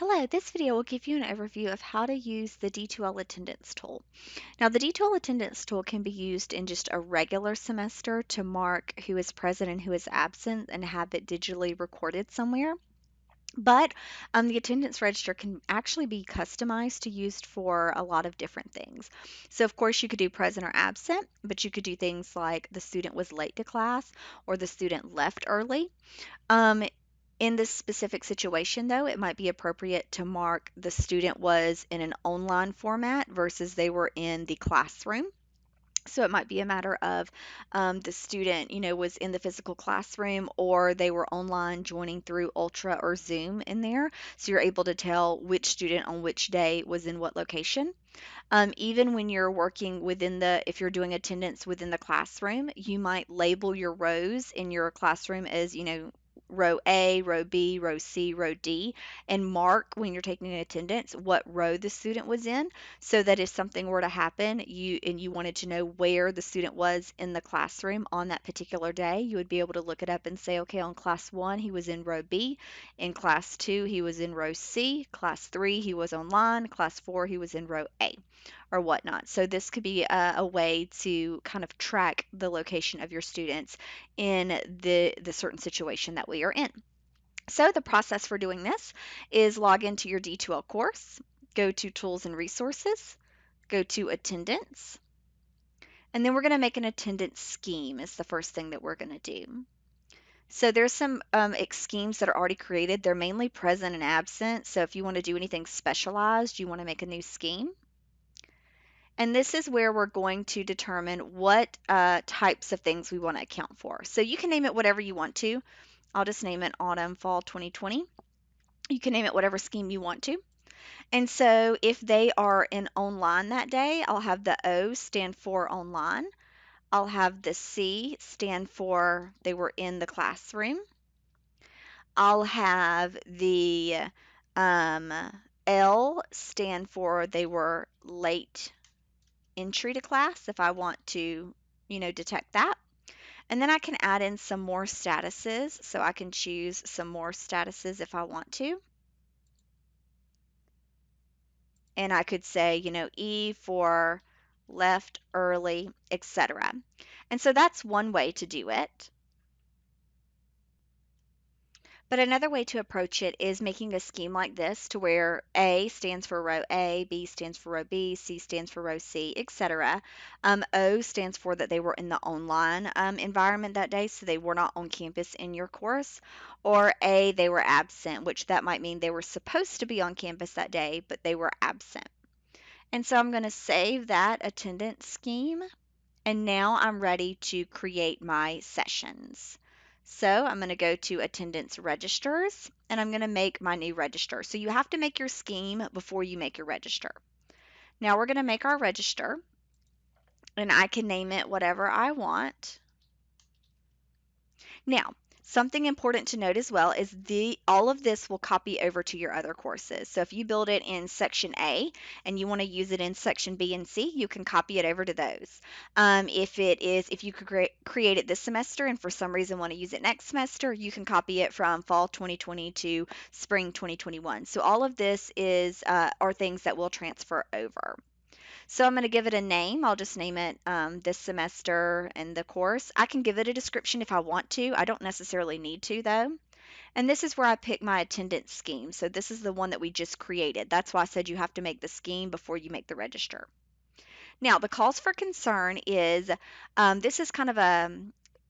Hello, this video will give you an overview of how to use the D2L Attendance Tool. Now, the D2L Attendance Tool can be used in just a regular semester to mark who is present and who is absent and have it digitally recorded somewhere. But the attendance register can actually be customized to used for a lot of different things. So, of course, you could do present or absent, but you could do things like the student was late to class or the student left early. Um, in this specific situation, though, it might be appropriate to mark the student was in an online format versus they were in the classroom. So it might be a matter of the student, was in the physical classroom or they were online joining through Ultra or Zoom in there. So you're able to tell which student on which day was in what location. Even when you're working if you're doing attendance within the classroom, you might label your rows in your classroom as, row A, row B, row C, row D, and mark when you're taking attendance what row the student was in, so that if something were to happen, you wanted to know where the student was in the classroom on that particular day, you would be able to look it up and say, okay, on class 1, he was in row B, in class 2, he was in row C, class 3, he was online, class 4, he was in row A or whatnot. So this could be a way to kind of track the location of your students in the certain situation that we are in. So the process for doing this is log into your D2L course, go to Tools and Resources, go to Attendance, and then we're going to make an attendance scheme is the first thing that we're going to do. So there's some schemes that are already created. They're mainly present and absent. So if you want to do anything specialized, you want to make a new scheme. And this is where we're going to determine what types of things we want to account for. So you can name it whatever you want to. I'll just name it Autumn Fall 2020. You can name it whatever scheme you want to. And so if they are in online that day, I'll have the O stand for online. I'll have the C stand for they were in the classroom. I'll have the um, L stand for they were late entry to class if I want to, detect that. And then I can add in some more statuses. So I can choose some more statuses if I want to. And I could say, E for left, early, etc. And so that's one way to do it. But another way to approach it is making a scheme like this to where A stands for row A, B stands for row B, C stands for row C, etc. O stands for that they were in the online environment that day, so they were not on campus in your course. Or A, they were absent, which that might mean they were supposed to be on campus that day, but they were absent. And so I'm going to save that attendance scheme. And now I'm ready to create my sessions. So I'm going to go to attendance registers and I'm going to make my new register. So you have to make your scheme before you make your register. Now we're going to make our register and I can name it whatever I want. Now, something important to note as well is all of this will copy over to your other courses. So if you build it in section A and you want to use it in section B and C, you can copy it over to those. If you could create it this semester and for some reason want to use it next semester, you can copy it from fall 2020 to spring 2021. So all of this are things that will transfer over. So I'm going to give it a name. I'll just name it this semester and the course. I can give it a description if I want to. I don't necessarily need to though. And this is where I pick my attendance scheme. So this is the one that we just created. That's why I said you have to make the scheme before you make the register. Now the cause for concern is this is kind of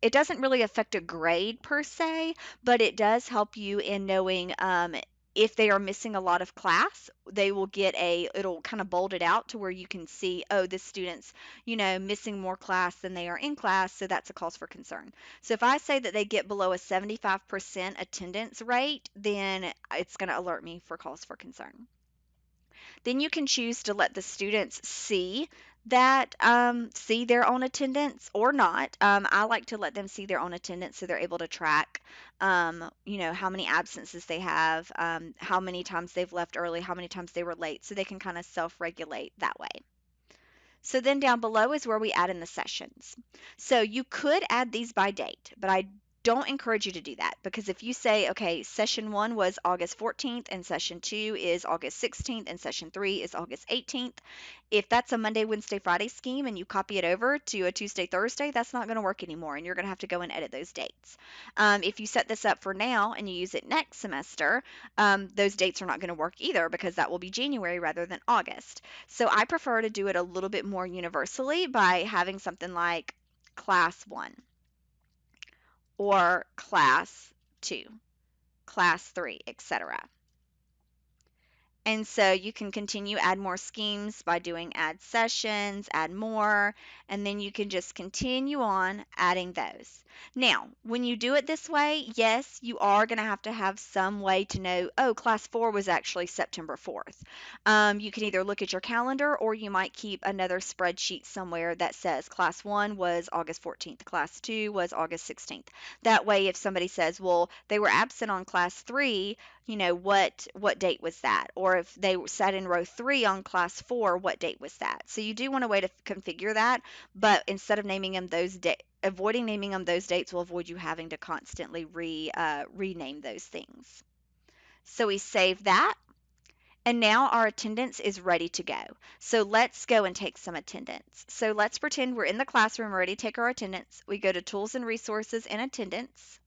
it doesn't really affect a grade per se, but it does help you in knowing if they are missing a lot of class, they will it'll kind of bold it out to where you can see, oh, this student's, missing more class than they are in class, so that's a cause for concern. So if I say that they get below a 75% attendance rate, then it's going to alert me for cause for concern. Then you can choose to let the students see their own attendance or not. I like to let them see their own attendance so they're able to track, how many absences they have, how many times they've left early, how many times they were late, so they can kind of self-regulate that way. So then down below is where we add in the sessions. So you could add these by date, but I don't encourage you to do that, because if you say, okay, session 1 was August 14th and session 2 is August 16th and session 3 is August 18th, if that's a Monday, Wednesday, Friday scheme and you copy it over to a Tuesday, Thursday, that's not going to work anymore, and you're going to have to go and edit those dates. If you set this up for now and you use it next semester, those dates are not going to work either, because that will be January rather than August. So I prefer to do it a little bit more universally by having something like class 1 or class 2, class 3, etc. And so you can continue, add more schemes by doing add sessions, add more, and then you can just continue on adding those. Now, when you do it this way, yes, you are going to have some way to know, oh, class 4 was actually September 4th. You can either look at your calendar, or you might keep another spreadsheet somewhere that says class 1 was August 14th, class 2 was August 16th. That way, if somebody says, well, they were absent on class 3, what date was that? Or if they sat in row 3 on class 4, what date was that? So you do want a way to configure that, but instead of naming them avoiding naming them those dates will avoid you having to constantly rename those things. So we save that, and now our attendance is ready to go. So let's go and take some attendance. So let's pretend we're in the classroom ready to take our attendance. We go to Tools and Resources and Attendance.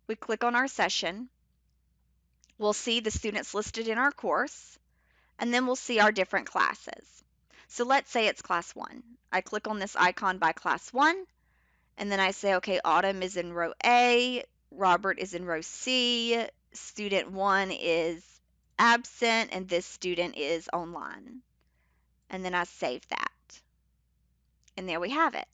We click on our session. We'll see the students listed in our course, and then we'll see our different classes. So let's say it's class 1. I click on this icon by class 1, and then I say, okay, Autumn is in row A, Robert is in row C, student 1 is absent, and this student is online. And then I save that. And there we have it.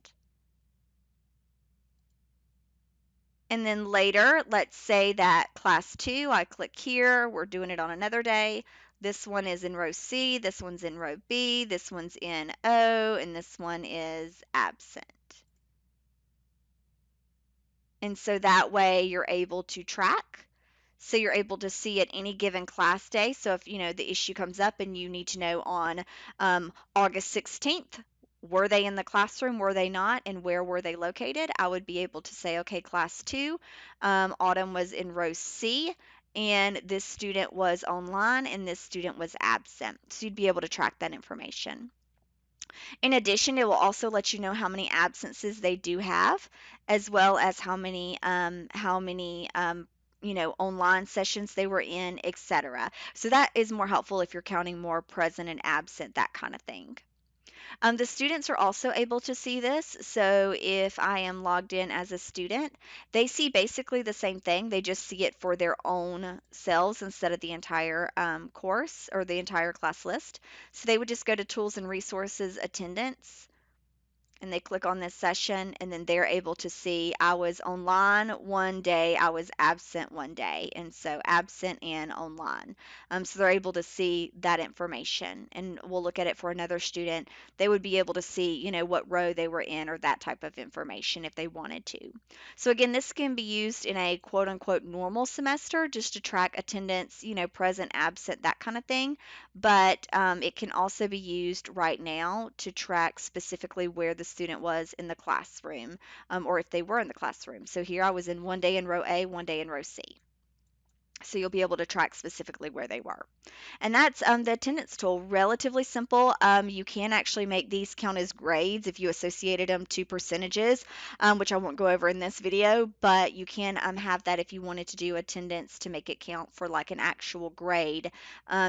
And then later, let's say that class 2, I click here, we're doing it on another day. This one is in row C, this one's in row B, this one's in O, and this one is absent. And so that way you're able to track. So you're able to see at any given class day. So if the issue comes up and you need to know on August 16th, were they in the classroom, were they not, and where were they located, I would be able to say, okay, class 2, Autumn was in row C, and this student was online and this student was absent. So you'd be able to track that information. In addition, it will also let you know how many absences they do have, as well as how many online sessions they were in, etc. So that is more helpful if you're counting more present and absent, that kind of thing. The students are also able to see this. So if I am logged in as a student, they see basically the same thing. They just see it for their own selves instead of the entire course or the entire class list. So they would just go to Tools and Resources, Attendance, and they click on this session, and then they're able to see I was online one day, I was absent one day, and so absent and online. So they're able to see that information, and we'll look at it for another student. They would be able to see, what row they were in or that type of information if they wanted to. So again, this can be used in a quote unquote normal semester just to track attendance, present, absent, that kind of thing. But it can also be used right now to track specifically where the student was in the classroom, or if they were in the classroom. So here I was in one day in row A, one day in row C. So you'll be able to track specifically where they were. And that's the attendance tool. Relatively simple. You can actually make these count as grades if you associated them to percentages, which I won't go over in this video, but you can have that if you wanted to do attendance to make it count for like an actual grade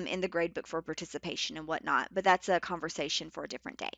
in the grade book for participation and whatnot. But that's a conversation for a different day.